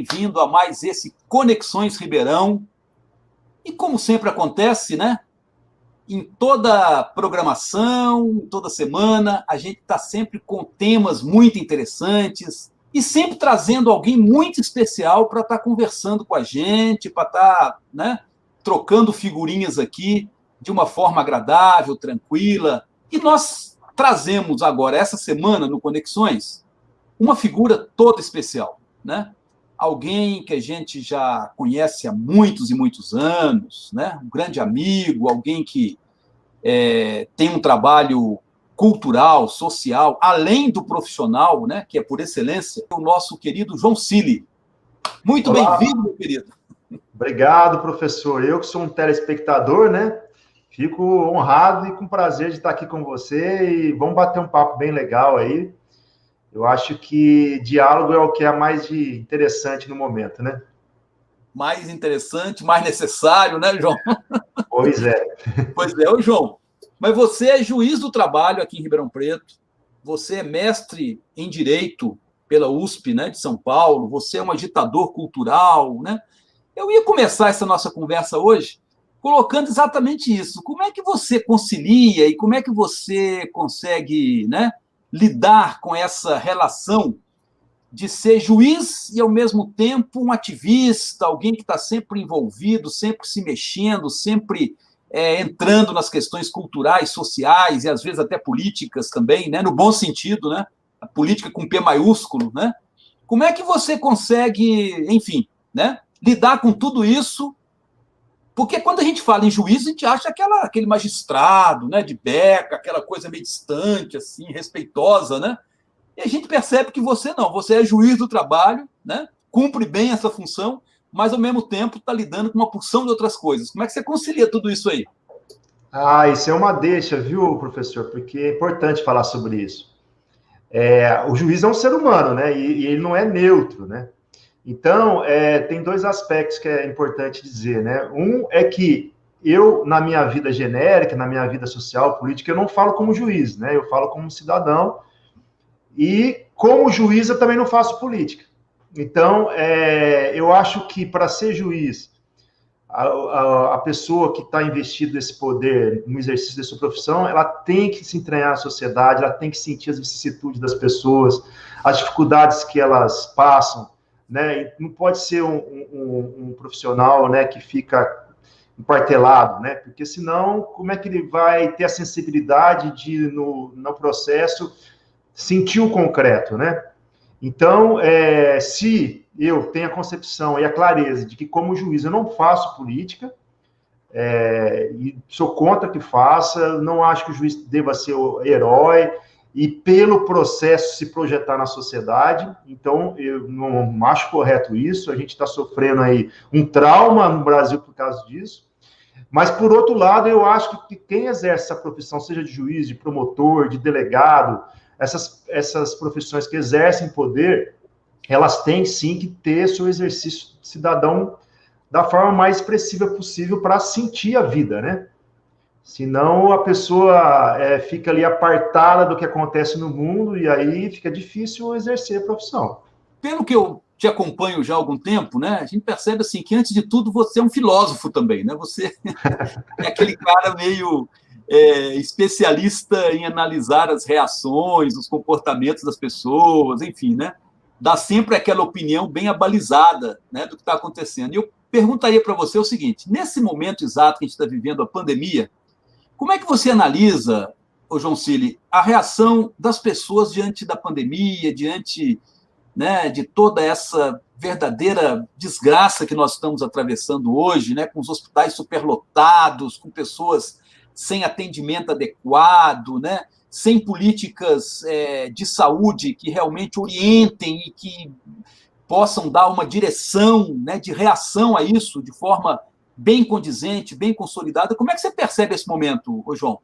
bem-vindo a mais esse Conexões Ribeirão. E como sempre acontece, né? Em toda programação, toda semana, a gente está sempre com temas muito interessantes e sempre trazendo alguém muito especial para estar conversando com a gente, para estar, né, trocando figurinhas aqui de uma forma agradável, tranquila. E nós trazemos agora, essa semana, no Conexões, uma figura toda especial, né? Alguém que a gente já conhece há muitos e muitos anos, né? Um grande amigo, alguém que tem um trabalho cultural, social, além do profissional, né? Que é por excelência, o nosso querido João Cili. Muito bem-vindo, meu querido. Obrigado, professor. Eu que sou um telespectador, né? Fico honrado e com prazer de estar aqui com você e vamos bater um papo bem legal aí. Eu acho que diálogo é o que é mais de interessante no momento, né? Mais interessante, mais necessário, né, João? Pois é. Pois é, ô João. Mas você é juiz do trabalho aqui em Ribeirão Preto, você é mestre em Direito pela USP, né, de São Paulo, você é um agitador cultural, né? Eu ia começar essa nossa conversa hoje colocando exatamente isso. Como é que você concilia e como é que você consegue, né, lidar com essa relação de ser juiz e, ao mesmo tempo, um ativista, alguém que está sempre envolvido, sempre se mexendo, sempre entrando nas questões culturais, sociais e, às vezes, até políticas também, né, no bom sentido, né, a política com P maiúsculo, né? Como é que você consegue, enfim, né, lidar com tudo isso? Porque quando a gente fala em juiz, a gente acha aquele magistrado, né, de beca, aquela coisa meio distante, assim, respeitosa, né? E a gente percebe que você não, você é juiz do trabalho, né? Cumpre bem essa função, mas ao mesmo tempo está lidando com uma porção de outras coisas. Como é que você concilia tudo isso aí? Isso é uma deixa, viu, professor? Porque é importante falar sobre isso. O juiz é um ser humano, né? E ele não é neutro, né? Então, tem dois aspectos que é importante dizer, né? Um é que eu, na minha vida genérica, na minha vida social, política, eu não falo como juiz, né? Eu falo como cidadão. E, como juiz, eu também não faço política. Então, eu acho que para ser juiz, a pessoa que está investida nesse poder, no exercício da sua profissão, ela tem que se entranhar na sociedade, ela tem que sentir as vicissitudes das pessoas, as dificuldades que elas passam, né? E não pode ser um profissional, né, que fica empartelado, né? Porque senão, como é que ele vai ter a sensibilidade de, no processo, sentir o concreto, né? Então, se eu tenho a concepção e a clareza de que, como juiz, eu não faço política, e sou contra que faça, não acho que o juiz deva ser o herói e, pelo processo, se projetar na sociedade. Então, eu não acho correto isso. A gente está sofrendo aí um trauma no Brasil por causa disso. Mas, por outro lado, eu acho que quem exerce essa profissão, seja de juiz, de promotor, de delegado, essas profissões que exercem poder, elas têm sim que ter seu exercício cidadão da forma mais expressiva possível para sentir a vida, né? Senão a pessoa fica ali apartada do que acontece no mundo e aí fica difícil exercer a profissão. Pelo que eu te acompanho já há algum tempo, né, a gente percebe assim que, antes de tudo, você é um filósofo também, né? Você é aquele cara meio especialista em analisar as reações, os comportamentos das pessoas, enfim, né? Dá sempre aquela opinião bem abalizada, né, do que está acontecendo. E eu perguntaria para você o seguinte: nesse momento exato que a gente está vivendo, a pandemia, como é que você analisa, ô João Cili, a reação das pessoas diante da pandemia, diante, né, de toda essa verdadeira desgraça que nós estamos atravessando hoje, né, com os hospitais superlotados, com pessoas sem atendimento adequado, né, sem políticas de saúde que realmente orientem e que possam dar uma direção, né, de reação a isso de forma bem condizente, bem consolidada. Como é que você percebe esse momento, ô João?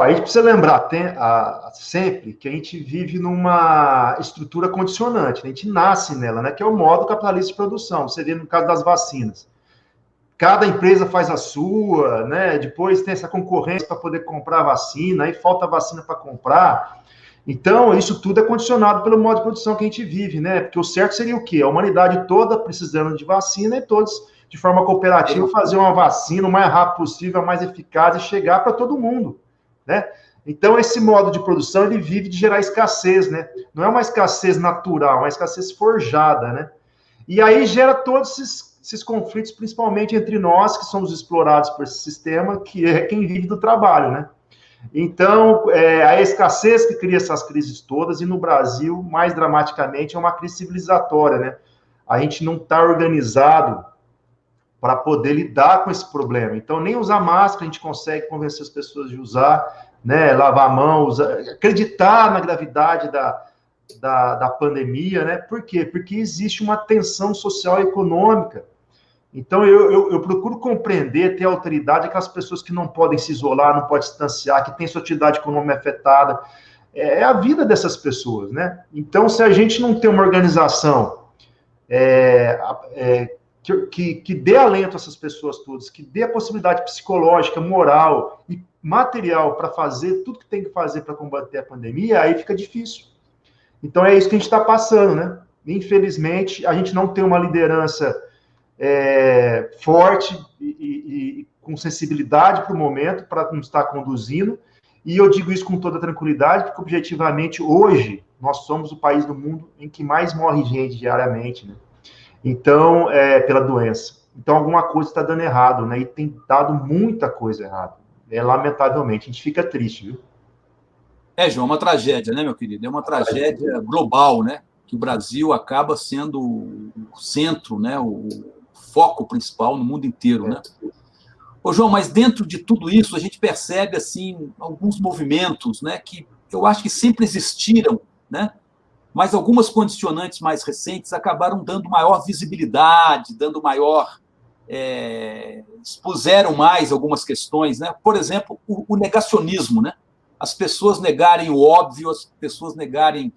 A gente precisa lembrar sempre que a gente vive numa estrutura condicionante, né? A gente nasce nela, né? Que é o modo capitalista de produção. Você vê no caso das vacinas. Cada empresa faz a sua, né? Depois tem essa concorrência para poder comprar a vacina, aí falta vacina para comprar. Então, isso tudo é condicionado pelo modo de produção que a gente vive, né? Porque o certo seria o quê? A humanidade toda precisando de vacina e todos, de forma cooperativa, fazer uma vacina o mais rápido possível, a mais eficaz e chegar para todo mundo, né? Então, esse modo de produção, ele vive de gerar escassez, né? Não é uma escassez natural, é uma escassez forjada, né? E aí gera todos esses conflitos, principalmente entre nós, que somos explorados por esse sistema, que é quem vive do trabalho, né? Então, a escassez que cria essas crises todas, e no Brasil, mais dramaticamente, é uma crise civilizatória, né? A gente não está organizado para poder lidar com esse problema. Então, nem usar máscara a gente consegue convencer as pessoas de usar, né? Lavar a mão, acreditar na gravidade da pandemia, né? Por quê? Porque existe uma tensão social e econômica. Então, eu procuro compreender, ter autoridade, aquelas pessoas que não podem se isolar, não podem se distanciar, que têm sua atividade econômica afetada. É a vida dessas pessoas, né? Então, se a gente não tem uma organização que dê alento a essas pessoas todas, que dê a possibilidade psicológica, moral e material para fazer tudo que tem que fazer para combater a pandemia, aí fica difícil. Então, é isso que a gente está passando, né? Infelizmente, a gente não tem uma liderança forte e com sensibilidade para o momento, para nos estar conduzindo, e eu digo isso com toda tranquilidade, porque objetivamente hoje nós somos o país do mundo em que mais morre gente diariamente, né? Então, pela doença. Então, alguma coisa está dando errado, né? E tem dado muita coisa errada. Lamentavelmente, a gente fica triste, viu? João, é uma tragédia, né, meu querido? É uma tragédia global, né? Que o Brasil acaba sendo o centro, né? O foco principal no mundo inteiro, né? Ô, João, mas dentro de tudo isso, a gente percebe, assim, alguns movimentos, né? Que eu acho que sempre existiram, né? Mas algumas condicionantes mais recentes acabaram dando maior visibilidade, dando maior... expuseram mais algumas questões, né? Por exemplo, o negacionismo, né? As pessoas negarem o óbvio, as pessoas negarem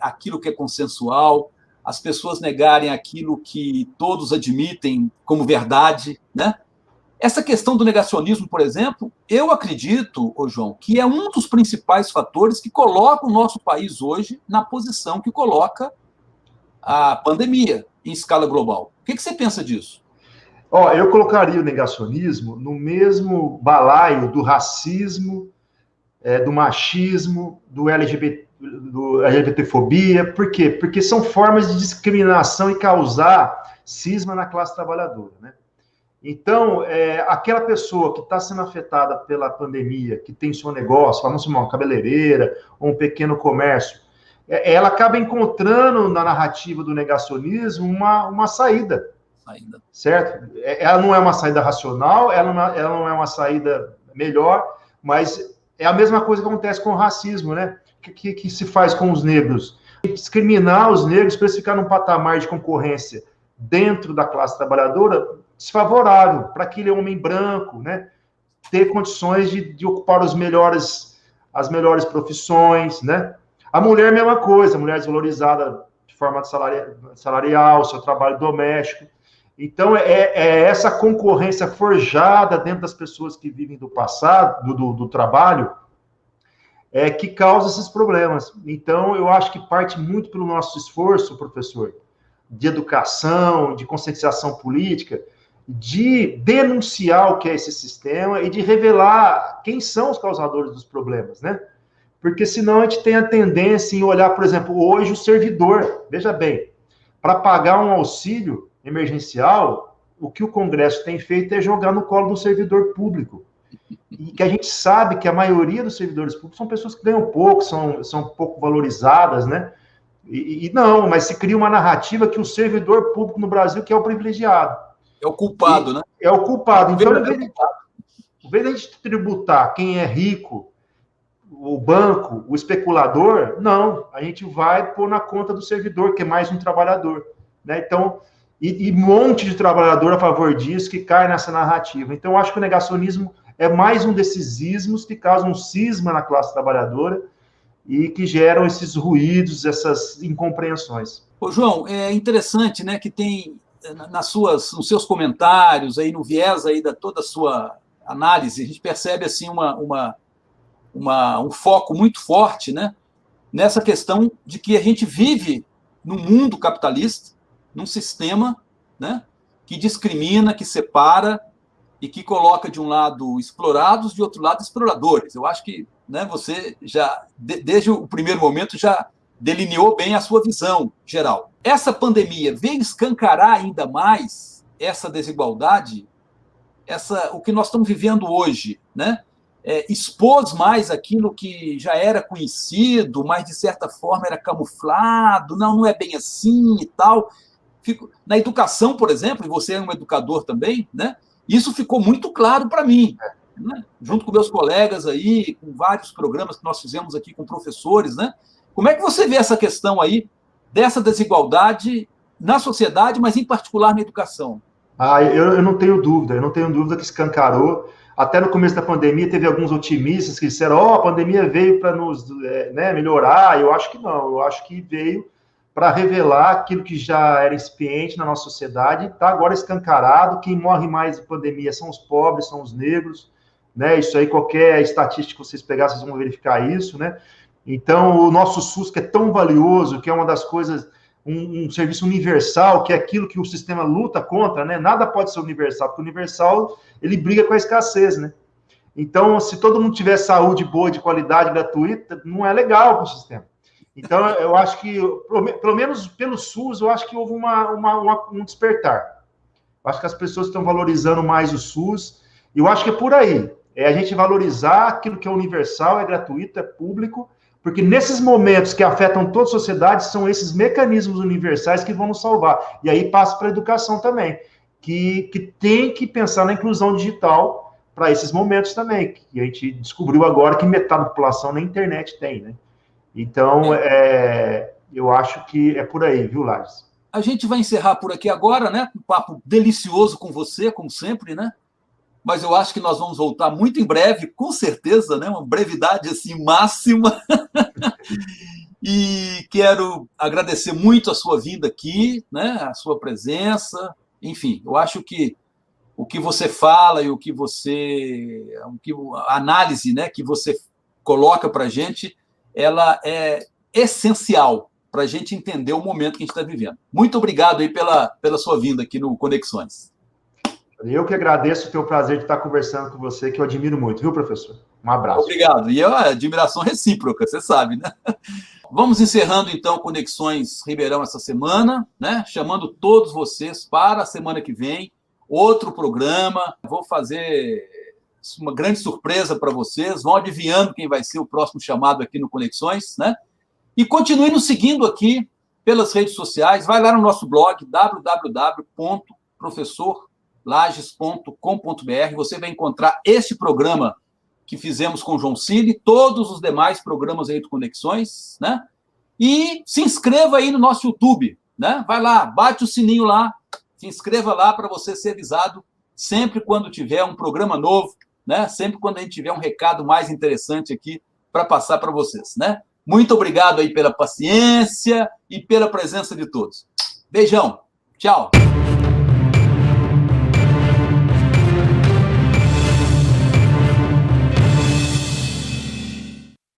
aquilo que é consensual, as pessoas negarem aquilo que todos admitem como verdade, né? Essa questão do negacionismo, por exemplo, eu acredito, ô João, que é um dos principais fatores que coloca o nosso país hoje na posição que coloca a pandemia em escala global. O que você pensa disso? Eu colocaria o negacionismo no mesmo balaio do racismo, do machismo, do LGBTfobia. Por quê? Porque são formas de discriminação e causar cisma na classe trabalhadora, né? Então, aquela pessoa que está sendo afetada pela pandemia, que tem seu negócio, vamos chamar uma cabeleireira ou um pequeno comércio, ela acaba encontrando na narrativa do negacionismo uma saída, certo? Ela não é uma saída racional, ela não é uma saída melhor, mas é a mesma coisa que acontece com o racismo, né? Que se faz com os negros. Discriminar os negros para eles ficarem num patamar de concorrência dentro da classe trabalhadora desfavorável para aquele homem branco, né? Ter condições de ocupar as melhores profissões, né? A mulher é a mesma coisa, a mulher desvalorizada de forma salarial, seu trabalho doméstico. Então, essa concorrência forjada dentro das pessoas que vivem do passado, do trabalho, que causa esses problemas. Então, eu acho que parte muito pelo nosso esforço, professor, de educação, de conscientização política, de denunciar o que é esse sistema e de revelar quem são os causadores dos problemas, né? Porque senão a gente tem a tendência em olhar, por exemplo, hoje o servidor, veja bem, para pagar um auxílio emergencial, o que o Congresso tem feito é jogar no colo do servidor público. E que a gente sabe que a maioria dos servidores públicos são pessoas que ganham pouco, são pouco valorizadas, né? Não, mas se cria uma narrativa que o servidor público no Brasil que é o privilegiado. É o culpado, né? É o culpado. Então, em vez de a gente tributar quem é rico, o banco, o especulador, não, a gente vai pôr na conta do servidor, que é mais um trabalhador, né? Então, e um monte de trabalhador a favor disso que cai nessa narrativa. Então, eu acho que o negacionismo é mais um desses ismos que causam um cisma na classe trabalhadora e que geram esses ruídos, essas incompreensões. Ô, João, é interessante, né, que tem nos seus comentários, aí no viés aí da toda a sua análise, a gente percebe assim um foco muito forte, né, nessa questão de que a gente vive num mundo capitalista, num sistema, né, que discrimina, que separa e que coloca de um lado explorados, de outro lado exploradores. Eu acho que, né, você já, desde o primeiro momento, já delineou bem a sua visão geral. Essa pandemia veio escancarar ainda mais essa desigualdade, o que nós estamos vivendo hoje, né? Expôs mais aquilo que já era conhecido, mas de certa forma era camuflado, não é bem assim e tal. Na educação, por exemplo, e você é um educador também, né? Isso ficou muito claro para mim, né? Junto com meus colegas aí, com vários programas que nós fizemos aqui com professores, né? Como é que você vê essa questão aí dessa desigualdade na sociedade, mas em particular na educação? Eu não tenho dúvida que escancarou. Até no começo da pandemia, teve alguns otimistas que disseram: a pandemia veio para nos melhorar. Eu acho que não, eu acho que veio para revelar aquilo que já era incipiente na nossa sociedade, está agora escancarado. Quem morre mais em pandemia são os pobres, são os negros, né? Isso aí, qualquer estatística que vocês pegarem, vocês vão verificar isso, né? Então, o nosso SUS, que é tão valioso, que é uma das coisas, um serviço universal, que é aquilo que o sistema luta contra, né? Nada pode ser universal, porque o universal, ele briga com a escassez, né? Então, se todo mundo tiver saúde boa, de qualidade, gratuita, não é legal para o sistema. Então, eu acho que, pelo menos pelo SUS, eu acho que houve um despertar. Eu acho que as pessoas estão valorizando mais o SUS, e eu acho que é por aí. É a gente valorizar aquilo que é universal, é gratuito, é público, porque nesses momentos que afetam toda a sociedade, são esses mecanismos universais que vão nos salvar. E aí passa para a educação também, que tem que pensar na inclusão digital para esses momentos também, que a gente descobriu agora que metade da população na internet tem, né? Então, eu acho que é por aí, viu, Lages? A gente vai encerrar por aqui agora, né? Um papo delicioso com você, como sempre, né? Mas eu acho que nós vamos voltar muito em breve, com certeza, né? Uma brevidade assim máxima. E quero agradecer muito a sua vinda aqui, né? A sua presença. Enfim, eu acho que o que você fala e a análise, né, que você coloca para a gente, ela é essencial para a gente entender o momento que a gente está vivendo. Muito obrigado aí pela sua vinda aqui no Conexões. Eu que agradeço o teu prazer de estar conversando com você, que eu admiro muito, viu, professor? Um abraço. Obrigado. E é uma admiração recíproca, você sabe, né? Vamos encerrando, então, Conexões Ribeirão essa semana, né? Chamando todos vocês para a semana que vem, outro programa. Vou fazer uma grande surpresa para vocês. Vão adivinhando quem vai ser o próximo chamado aqui no Conexões, né? E continue nos seguindo aqui pelas redes sociais. Vai lá no nosso blog, www.professorlages.com.br. Você vai encontrar este programa que fizemos com o João Cili, todos os demais programas aí do Conexões, né? E se inscreva aí no nosso YouTube, né? Vai lá, bate o sininho lá, se inscreva lá para você ser avisado sempre quando tiver um programa novo, né? Sempre quando a gente tiver um recado mais interessante aqui para passar para vocês, né? Muito obrigado aí pela paciência e pela presença de todos. Beijão. Tchau.